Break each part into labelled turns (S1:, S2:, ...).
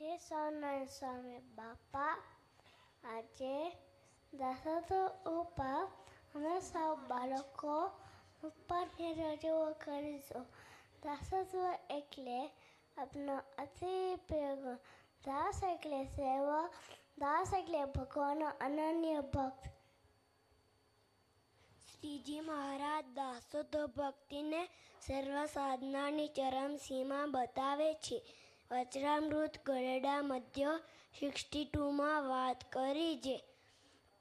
S1: જય સ્વામિનારાયણ સ્વામી બાપા. આજે દાસત્વ ઉપર અમે સૌ બાળકો ઉપરની રજૂઓ કરીશું. દાસત્વ એટલે આપનો અતિ પ્રિય ગુણ. દાસ એટલે સેવક, દાસ એટલે ભગવાનનો અનન્ય ભક્ત. શ્રીજી મહારાજ દાસત્વ ભક્તિને સર્વ સાધનાની ચરમ સીમા બતાવે છે. વચરામૃત ગરડા મધ્ય 62માં વાત કરી છે.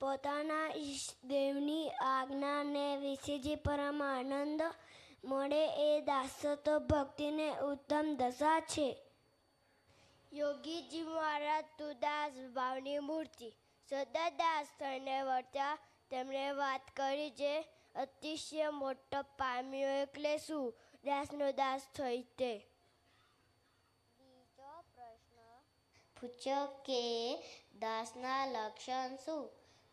S1: પોતાના ઈષ્ટદેવની આજ્ઞાને વિશે જે પરમ આનંદ મળે એ દાસત્વ ભક્તિને ઉત્તમ દશા છે. યોગીજી મહારાજ તો દાસ ભાવની મૂર્તિ સતત દાસ થઈને વર્ત્યા. તેમણે વાત કરી છે અતિશય મોટો પામ્યો એટલે શું દાસનો દાસ થઈ તે. બીજો પ્રશ્ન પૂછ્યો કે દાસના લક્ષણ શું,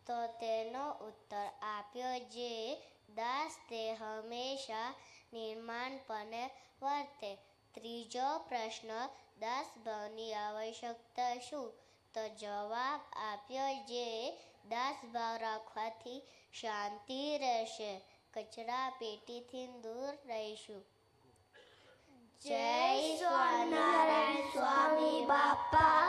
S1: તો તેનો ઉત્તર આપ્યો જે દાસ તે હંમેશા નિર્માણપણે વર્તે. ત્રીજો પ્રશ્ન દાસ ભાવની આવશ્યકતા શું, તો જવાબ આપ્યો જે દાસ ભાવ રાખવાથી શાંતિ રહેશે, કચરા પેટીથી દૂર રહીશું. જય સ્વામિનારાયણ સ્વામી બાપા.